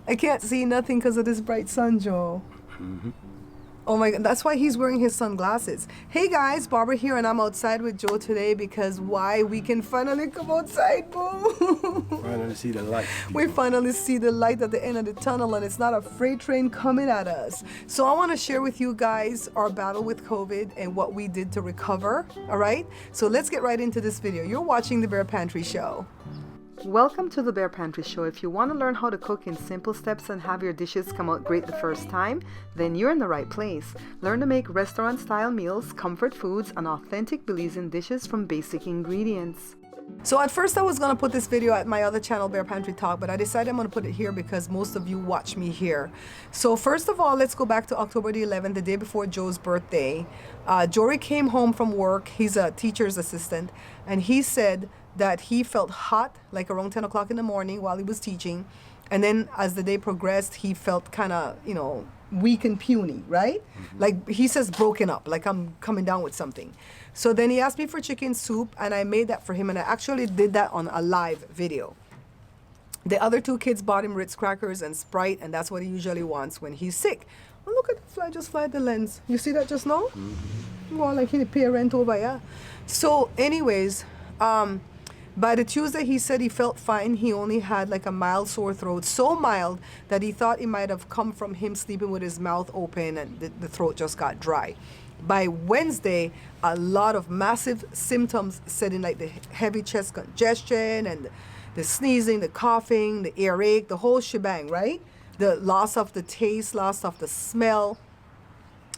I can't see nothing because of this bright sun, Joe. Oh my God, that's why he's wearing his sunglasses. Hey guys, Barbara here, and I'm outside with Joe today because why? We can finally come outside, boo. Finally see the light. We finally see the light at the end of the tunnel, and it's not a freight train coming at us. So I want to share with you guys our battle with COVID and what we did to recover, all right? So let's get right into this video. You're watching the Bare Pantry Show. Welcome to the Bare Pantry Show. If you want to learn how to cook in simple steps and have your dishes come out great the first time, then you're in the right place. Learn to make restaurant-style meals, comfort foods, and authentic Belizean dishes from basic ingredients. So at first I was going to put this video at my other channel, Bare Pantry Talk, but I decided I'm going to put it here because most of you watch me here. So first of all, let's go back to October the 11th, the day before Joe's birthday. Jory came home from work. He's a teacher's assistant, and he said that he felt hot, like around 10 o'clock in the morning while he was teaching. And then as the day progressed, he felt kind of, weak and puny, right? Like he says broken up, like I'm coming down with something. So then he asked me for chicken soup, and I made that for him, and I actually did that on a live video. The other two kids bought him Ritz crackers and Sprite, and that's what he usually wants when he's sick. Oh, look at the fly, just fly at the lens. You see that just now? Well, like he pay rent over, yeah. So anyways, by the Tuesday, he said he felt fine. He only had like a mild sore throat, so mild that he thought it might have come from him sleeping with his mouth open and the throat just got dry. By Wednesday, a lot of massive symptoms set in, like the heavy chest congestion and the sneezing, the coughing, the earache, the whole shebang, right? The loss of the taste, loss of the smell.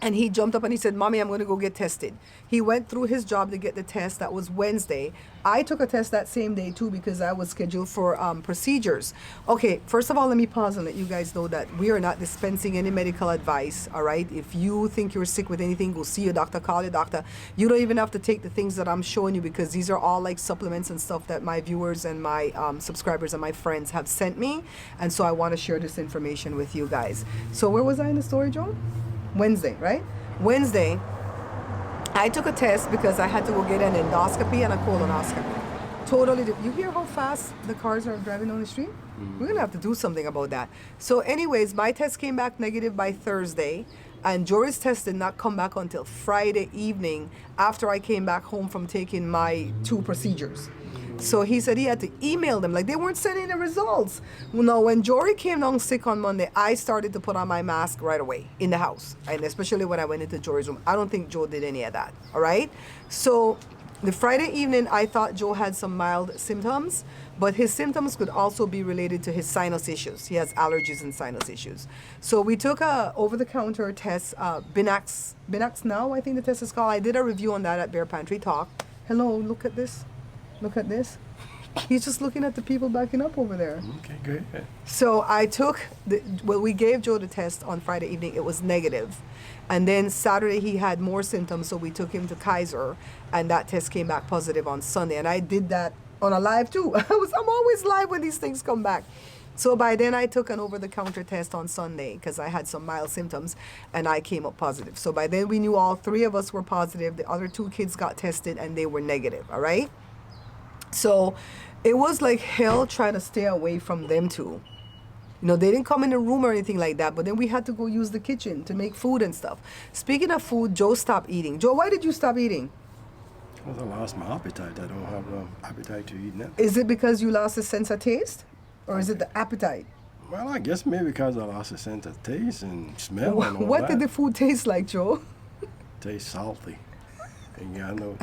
And he jumped up and he said, Mommy, I'm going to go get tested. He went through his job to get the test. That was Wednesday. I took a test that same day too because I was scheduled for procedures. Okay, first of all, let me pause and let you guys know that we are not dispensing any medical advice, all right? If you think you're sick with anything, go see your doctor, call your doctor. You don't even have to take the things that I'm showing you because these are all like supplements and stuff that my viewers and my subscribers and my friends have sent me. And so I want to share this information with you guys. So where was I in the story, Joe? Wednesday, right? Wednesday, I took a test because I had to go get an endoscopy and a colonoscopy. Totally, you hear how fast the cars are driving on the street? We're gonna have to do something about that. So anyways, my test came back negative by Thursday, and Jory's test did not come back until Friday evening after I came back home from taking my 2 procedures. So he said he had to email them, like they weren't sending the results. Well, no, when Jory came down sick on Monday, I started to put on my mask right away in the house, and especially when I went into Jory's room. I don't think Joe did any of that, all right? So the Friday evening, I thought Joe had some mild symptoms, but his symptoms could also be related to his sinus issues. He has allergies and sinus issues. So we took a over-the-counter test, Binax Now, I think the test is called. I did a review on that at Bare Pantry Talk. Hello, look at this. Look at this. He's just looking at the people backing up over there. Okay, great. So I took, we gave Joe the test on Friday evening. It was negative. And then Saturday he had more symptoms, so we took him to Kaiser, and that test came back positive on Sunday. And I did that on a live too. I'm always live when these things come back. So by then I took an over-the-counter test on Sunday because I had some mild symptoms, and I came up positive. So by then we knew all 3 of us were positive. The other 2 kids got tested and they were negative, all right? So it was like hell trying to stay away from them two. They didn't come in the room or anything like that, but then we had to go use the kitchen to make food and stuff. Speaking of food, Joe stopped eating. Joe, why did you stop eating? Well, I lost my appetite. I don't have appetite to eat now. Is it because you lost the sense of taste? Or is it the appetite? Well, I guess maybe because I lost the sense of taste and smell and all What that. did the food taste like, Joe? Tastes salty. And I know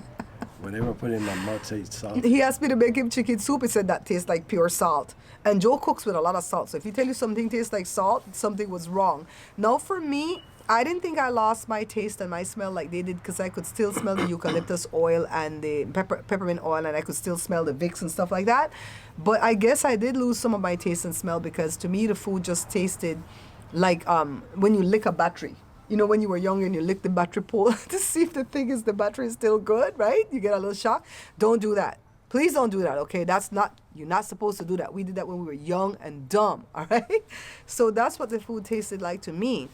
whatever I put in my mouth tastes salty. He asked me to make him chicken soup. He said that tastes like pure salt. And Joe cooks with a lot of salt. So if he tell you something tastes like salt, something was wrong. Now for me, I didn't think I lost my taste and my smell like they did because I could still smell the eucalyptus oil and the peppermint oil, and I could still smell the Vicks and stuff like that. But I guess I did lose some of my taste and smell because to me the food just tasted like when you lick a battery. When you were younger and you lick the battery pole to see if the battery is still good, right? You get a little shock. Don't do that. Please don't do that, okay? You're not supposed to do that. We did that when we were young and dumb, all right? So that's what the food tasted like to me.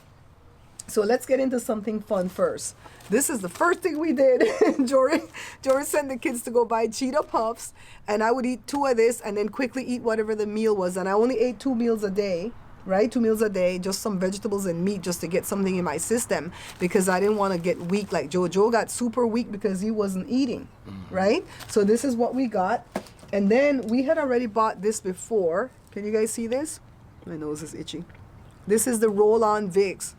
So let's get into something fun first. This is the first thing we did. Jory sent the kids to go buy Cheetah Puffs, and I would eat 2 of this and then quickly eat whatever the meal was. And I only ate 2 meals a day. right? 2 meals a day, just some vegetables and meat just to get something in my system because I didn't want to get weak like Joe. Joe got super weak because he wasn't eating, right? So this is what we got. And then we had already bought this before. Can you guys see this? My nose is itchy. This is the roll-on Vicks.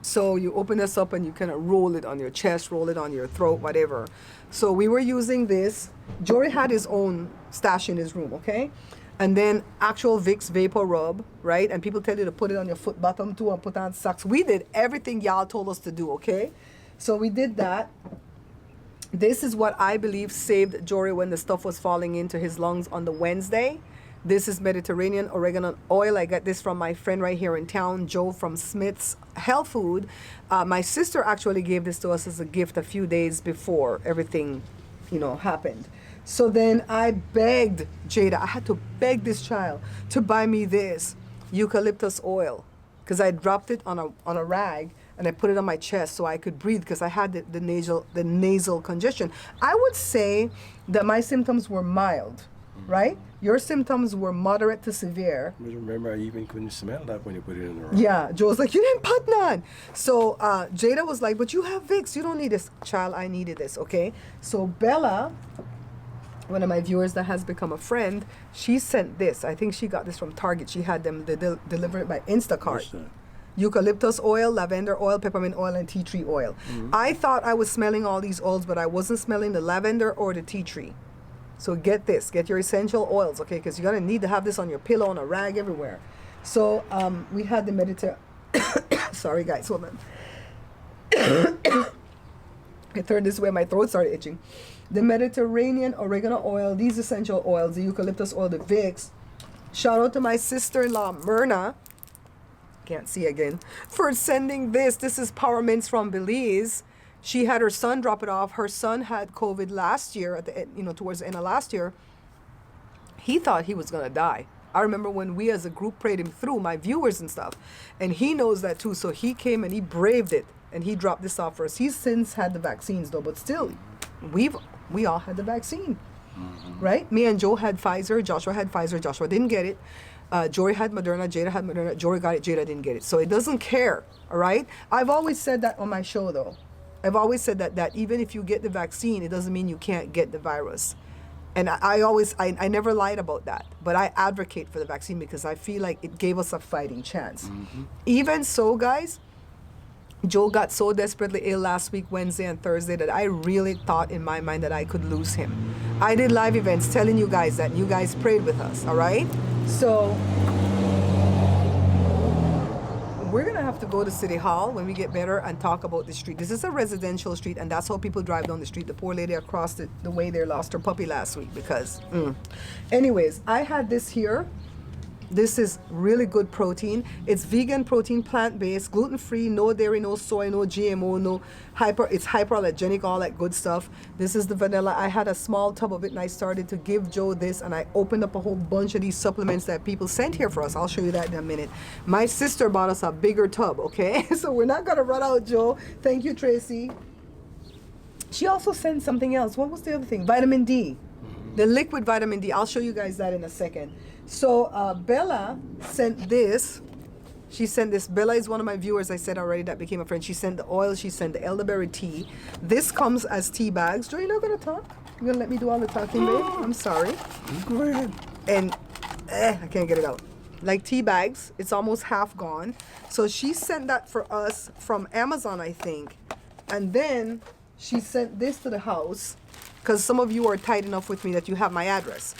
So you open this up and you kind of roll it on your chest, roll it on your throat, whatever. So we were using this. Jory had his own stash in his room, okay? And then actual Vicks Vapor Rub, right? And people tell you to put it on your foot bottom too and put on socks. We did everything y'all told us to do, okay? So we did that. This is what I believe saved Jory when the stuff was falling into his lungs on the Wednesday. This is Mediterranean Oregano Oil. I got this from my friend right here in town, Joe from Smith's Health Food. My sister actually gave this to us as a gift a few days before everything, happened. So then I begged Jada, I had to beg this child to buy me this eucalyptus oil because I dropped it on a rag and I put it on my chest so I could breathe because I had the nasal congestion. I would say that my symptoms were mild, right? Your symptoms were moderate to severe. Remember, I even couldn't smell that when you put it in the room. Yeah, Joe was like, you didn't put none. So Jada was like, but you have Vicks, you don't need this. Child, I needed this, okay? So Bella, one of my viewers that has become a friend, she sent this. I think she got this from Target. She had them deliver it by Instacart. Eucalyptus oil, lavender oil, peppermint oil, and tea tree oil. I thought I was smelling all these oils, but I wasn't smelling the lavender or the tea tree. So get this, get your essential oils, okay? Because you're gonna need to have this on your pillow, on a rag, everywhere. So we had the sorry guys, hold on. I turned this way, my throat started itching. The Mediterranean Oregano Oil, these essential oils, the eucalyptus oil, the Vicks. Shout out to my sister-in-law, Myrna, can't see again, for sending this. This is Power Mints from Belize. She had her son drop it off. Her son had COVID last year, at the towards the end of last year. He thought he was gonna die. I remember when we as a group prayed him through, my viewers and stuff, and he knows that too. So he came and he braved it, and he dropped this off for us. He's since had the vaccines though, but still, we all had the vaccine, right? Me and Joe had Pfizer. Joshua had Pfizer. Joshua didn't get it. Jory had Moderna. Jada had Moderna. Jory got it. Jada didn't get it. So it doesn't care, all right? I've always said that on my show though. I've always said that even if you get the vaccine, it doesn't mean you can't get the virus. And I never lied about that. But I advocate for the vaccine because I feel like it gave us a fighting chance. Even so, guys, Joe got so desperately ill last week, Wednesday and Thursday, that I really thought in my mind that I could lose him. I did live events telling you guys that. You guys prayed with us, all right? So we're gonna have to go to City Hall when we get better and talk about the street. This is a residential street, and that's how people drive down the street. The poor lady across the way there lost her puppy last week because. Anyways, I had this here. This is really good protein. It's vegan protein, plant-based, gluten-free, no dairy, no soy, no GMO, it's hyperallergenic, all that good stuff. This is the vanilla. I had a small tub of it and I started to give Joe this, and I opened up a whole bunch of these supplements that people sent here for us. I'll show you that in a minute. My sister bought us a bigger tub, okay? So we're not gonna run out, Joe. Thank you, Tracy. She also sent something else. What was the other thing? Vitamin D. The liquid vitamin D. I'll show you guys that in a second. So Bella sent this. She sent this. Bella is one of my viewers, I said already, that became a friend. She sent the oil. She sent the elderberry tea. This comes as tea bags. Joe, you're not going to talk? You're going to let me do all the talking, babe? I'm sorry. Go ahead. And I can't get it out. Like tea bags. It's almost half gone. So she sent that for us from Amazon, I think. And then she sent this to the house because some of you are tight enough with me that you have my address.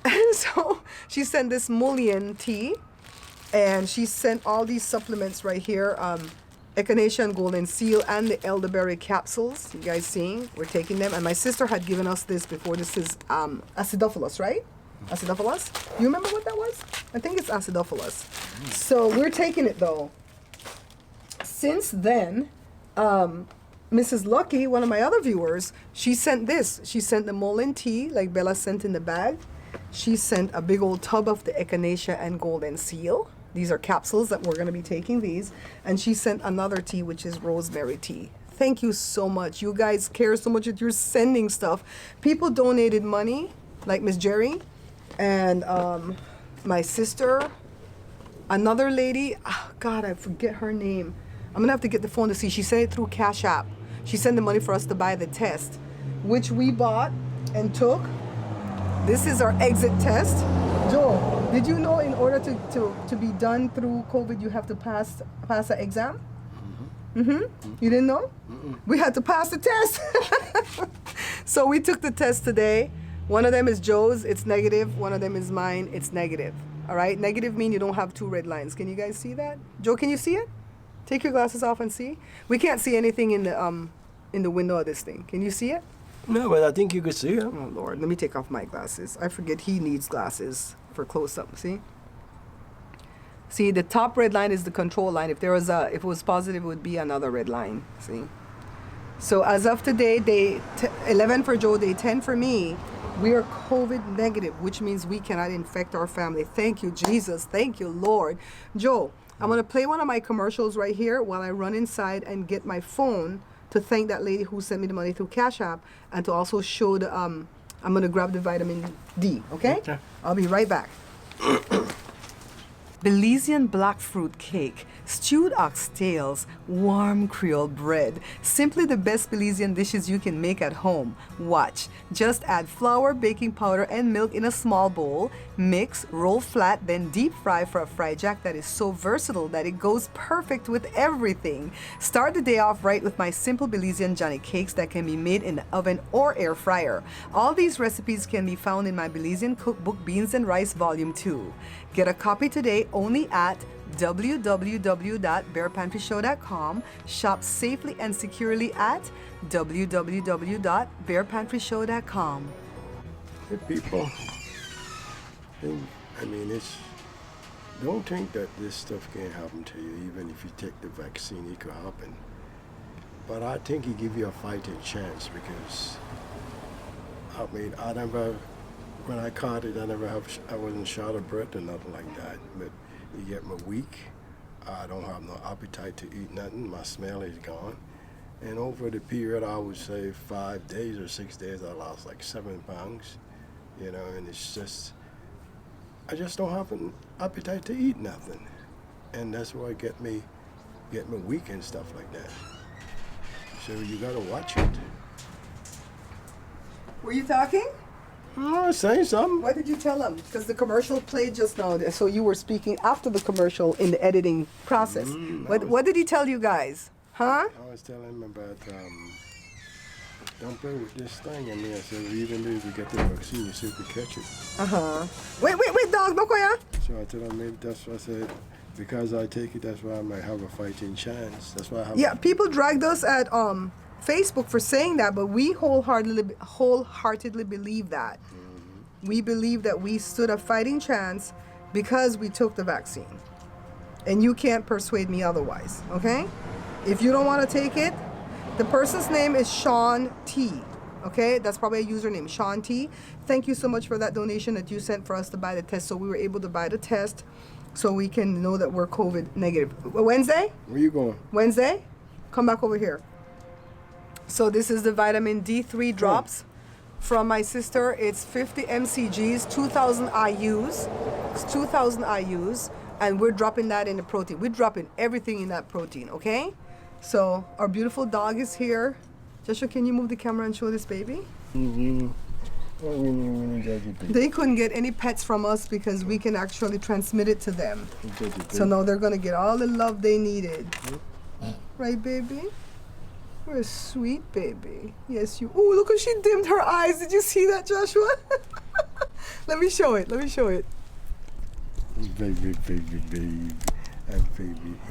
And so she sent this mullein tea, and she sent all these supplements right here, echinacea and golden seal, and the elderberry capsules. You guys seeing? We're taking them. And my sister had given us this before. This is acidophilus, right? Acidophilus? You remember what that was? I think it's acidophilus. So we're taking it though. Since then, Mrs. Lucky, one of my other viewers, she sent this. She sent the mullein tea, like Bella sent in the bag. She sent a big old tub of the echinacea and golden seal. These are capsules that we're going to be taking these. And she sent another tea, which is rosemary tea. Thank you so much. You guys care so much that you're sending stuff. People donated money, like Miss Jerry and my sister. Another lady, oh God, I forget her name. I'm gonna have to get the phone to see. She sent it through CashApp. She sent the money for us to buy the test, which we bought and took. This is our exit test. Joe, did you know in order to be done through COVID, you have to pass an exam? You didn't know? We had to pass the test. So we took the test today. One of them is Joe's, it's negative. One of them is mine, it's negative. All right, negative mean you don't have 2 red lines. Can you guys see that? Joe, can you see it? Take your glasses off and see. We can't see anything in the window of this thing. Can you see it? No, but I think you could see it. Oh Lord, let me take off my glasses. I forget he needs glasses for close up. See? See, the top red line is the control line. If it was positive, it would be another red line. See? So as of today, day 11 for Joe, day 10 for me, we are COVID negative, which means we cannot infect our family. Thank you, Jesus. Thank you, Lord. Joe, I'm going to play one of my commercials right here while I run inside and get my phone to thank that lady who sent me the money through Cash App, and to also show the, I'm going to grab the vitamin D, okay? I'll be right back. Belizean black fruit cake, stewed oxtails, warm Creole bread. Simply the best Belizean dishes you can make at home. Watch. Just add flour, baking powder, and milk in a small bowl. Mix, roll flat, then deep fry for a fried jack that is so versatile that it goes perfect with everything. Start the day off right with my simple Belizean Johnny cakes that can be made in the oven or air fryer. All these recipes can be found in my Belizean cookbook, Beans and Rice Volume 2. Get a copy today only at www.barepantryshow.com. Shop safely and securely at www.barepantryshow.com. Hey, people, don't think that this stuff can't happen to you. Even if you take the vaccine, it could happen. But I think it give you a fighting chance, because when I caught it, I wasn't short of breath or nothing like that. But you get me weak. I don't have no appetite to eat nothing. My smell is gone. And over the period, I would say 5 days or 6 days, I lost like 7 pounds. And it's just, I just don't have an appetite to eat nothing. And that's why it get me weak and stuff like that. So you gotta watch it. Were you talking? Oh, say something. What did you tell him? Because the commercial played just now, so you were speaking after the commercial in the editing process. What did he tell you guys? Huh? I was telling him about, don't play with this thing. And I said, even though you get the vaccine, you still could catch it. Wait, dog, no koya. So I told him, maybe that's what I said. Because I take it, that's why I might have a fighting chance. That's why I have. Yeah, people dragged us at Facebook for saying that, but we wholeheartedly believe that. We believe that we stood a fighting chance because we took the vaccine. And you can't persuade me otherwise, okay? If you don't want to take it, the person's name is Sean T. Okay, that's probably a username, Sean T. Thank you so much for that donation that you sent for us to buy the test, so we were able to buy the test so we can know that we're COVID negative. Wednesday? Where you going? Wednesday? Come back over here. So this is the vitamin D3 drops from my sister. It's 50 mcgs, 2,000 IUs. It's 2,000 IUs, and we're dropping that in the protein. We're dropping everything in that protein, okay? So our beautiful dog is here. Joshua, can you move the camera and show this baby? They couldn't get any pets from us because we can actually transmit it to them. So now they're gonna get all the love they needed. Right, baby? You're a sweet baby. Yes, you. Oh, look how she dimmed her eyes. Did you see that, Joshua? Let me show it. Baby.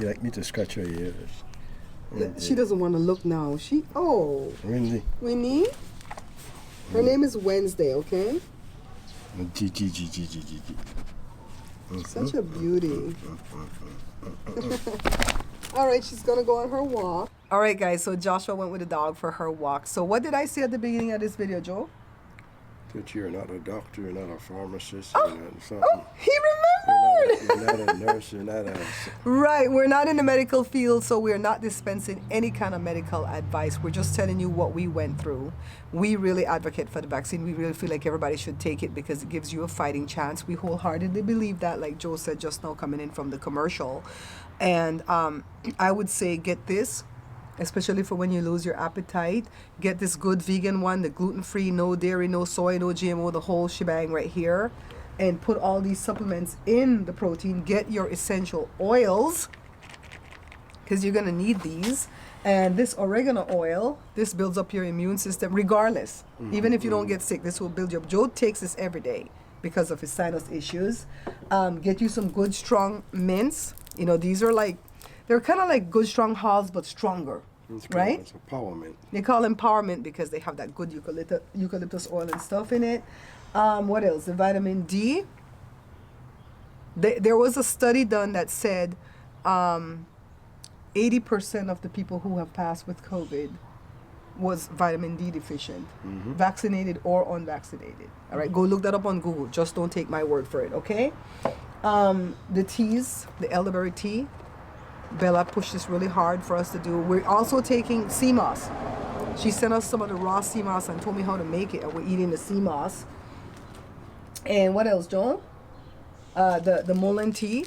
You like me to scratch her ears? She doesn't want to look now. Winnie. Winnie? Her name is Wednesday, okay? Such a beauty. All right, she's going to go on her walk. All right, guys, so Joshua went with the dog for her walk. So what did I say at the beginning of this video, Joe? That you're not a doctor, you're not a pharmacist. Oh, he remembers. You're not a nurse. You're not a. Right, we're not in the medical field, so we're not dispensing any kind of medical advice. We're just telling you what we went through. We really advocate for the vaccine. We really feel like everybody should take it because it gives you a fighting chance. We wholeheartedly believe that, like Joe said just now coming in from the commercial. And I would say get this, especially for when you lose your appetite. Get this good vegan one, the gluten-free, no dairy, no soy, no GMO, the whole shebang right here. And put all these supplements in the protein. Get your essential oils, because you're going to need these. And this oregano oil, this builds up your immune system regardless. Even if you don't get sick, this will build you up. Joe takes this every day because of his sinus issues. Get you some good, strong mints. You know, these are like, they're kind of like good, strong halls, but stronger. Right? It's a power mint. They call them power mint because they have that good eucalyptus oil and stuff in it. What else? The vitamin D. There was a study done that said 80% of the people who have passed with COVID was vitamin D deficient, vaccinated or unvaccinated. All right, go look that up on Google. Just don't take my word for it, okay? The teas, the elderberry tea. Bella pushed this really hard for us to do. We're also taking sea moss. She sent us some of the raw sea moss and told me how to make it, and we're eating the sea moss. And what else, Joe? The mullein tea.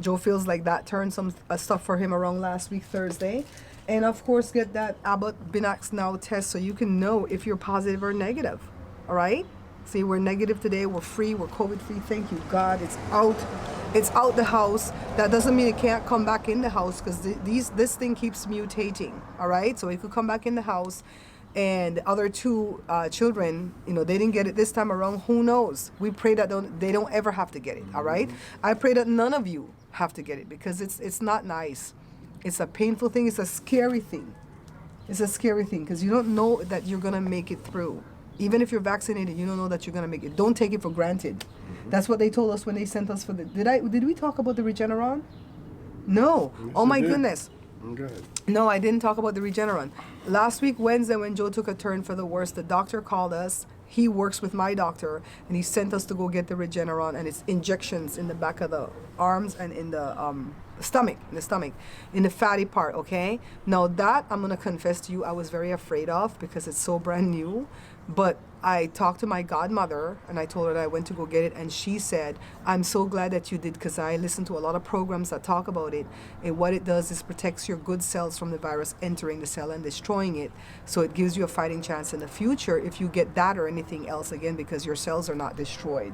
Joe feels like that turned some stuff for him around last week, Thursday. And of course, get that Abbott Binax Now test so you can know if you're positive or negative. All right? See, we're negative today. We're free. We're COVID free. Thank you, God. It's out. It's out the house. That doesn't mean it can't come back in the house because this thing keeps mutating. All right? So it could come back in the house. And the other two children, you know, they didn't get it this time around. Who knows? We pray that they don't ever have to get it. All right? I pray that none of you have to get it because it's not nice. It's a painful thing. It's a scary thing. It's a scary thing because you don't know that you're going to make it through. Even if you're vaccinated, you don't know that you're going to make it. Don't take it for granted. That's what they told us when they sent us for the... Did we talk about the Regeneron? No. Yes, Oh, my you did. goodness. Okay. No, I didn't talk about the Regeneron. Last week, Wednesday, when Joe took a turn for the worse, the doctor called us. He works with my doctor, and he sent us to go get the Regeneron, and it's injections in the back of the arms and in the stomach, in the fatty part, okay? Now that, I'm going to confess to you, I was very afraid of because it's so brand new. But I talked to my godmother and I told her that I went to go get it, and she said, I'm so glad that you did because I listen to a lot of programs that talk about it, and what it does is protects your good cells from the virus entering the cell and destroying it, so it gives you a fighting chance in the future if you get that or anything else again because your cells are not destroyed.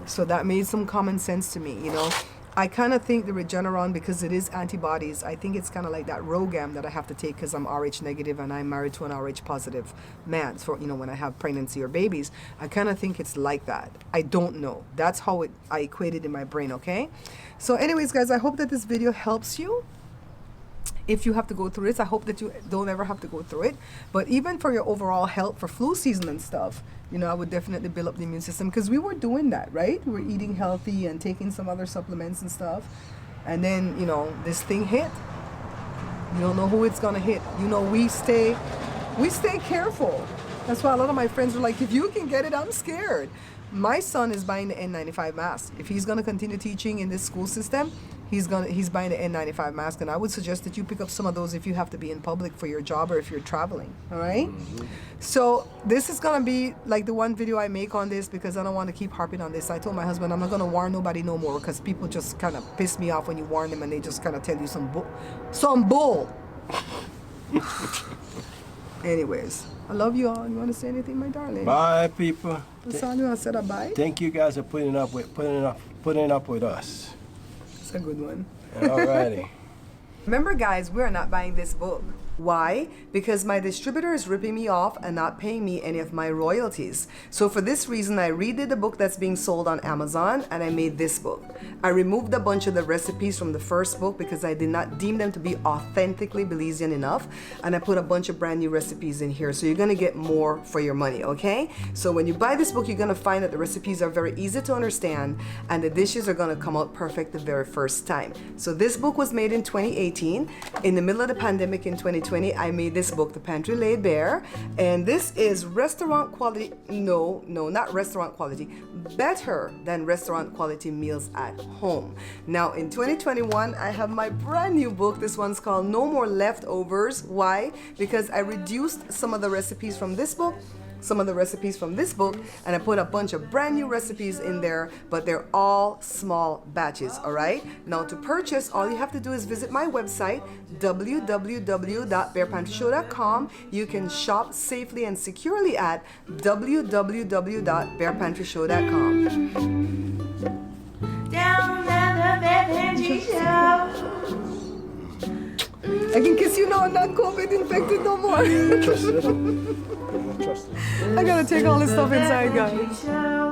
So that made some common sense to me, you know. I kind of think the Regeneron, because it is antibodies, I think it's kind of like that Rogam that I have to take because I'm Rh negative and I'm married to an Rh positive man. For, you know, when I have pregnancy or babies, I kind of think it's like that. I don't know. That's how I equate it in my brain, okay? So anyways, guys, I hope that this video helps you. If you have to go through this, I hope that you don't ever have to go through it. But even for your overall health, for flu season and stuff, you know, I would definitely build up the immune system because we were doing that, right? We were eating healthy and taking some other supplements and stuff. And then, you know, this thing hit. You don't know who it's going to hit. You know, we stay careful. That's why a lot of my friends are like, if you can get it, I'm scared. My son is buying the N95 mask. If he's going to continue teaching in this school system, he's buying the N95 mask, and I would suggest that you pick up some of those if you have to be in public for your job or if you're traveling, all right? So this is going to be like the one video I make on this because I don't want to keep harping on this. I told my husband I'm not going to warn nobody no more because people just kind of piss me off when you warn them and they just kind of tell you some bull. Anyways, I love you all. You want to say anything, my darling? Bye, people. That's all you want to say, bye? Thank you guys for putting up with us. It's a good one. Alrighty. Remember, guys, we're not buying this book. Why? Because my distributor is ripping me off and not paying me any of my royalties. So for this reason, I redid the book that's being sold on Amazon and I made this book. I removed a bunch of the recipes from the first book because I did not deem them to be authentically Belizean enough. And I put a bunch of brand new recipes in here. So you're going to get more for your money, okay? So when you buy this book, you're going to find that the recipes are very easy to understand and the dishes are going to come out perfect the very first time. So this book was made in 2018, in the middle of the pandemic in 2020. 2020, I made this book, The Pantry Laid Bare. And this is restaurant quality, no, not restaurant quality, better than restaurant quality meals at home. Now in 2021, I have my brand new book. This one's called No More Leftovers. Why? Because I reduced some of the recipes from this book, and I put a bunch of brand new recipes in there, but they're all small batches, all right? Now to purchase, all you have to do is visit my website, www.barepantryshow.com. You can shop safely and securely at www.barepantryshow.com. Down at the Bear Pantry Show. I can kiss you now, I'm not COVID infected no more. Trust it. Trust it. I gotta take all this stuff inside, guys. Show.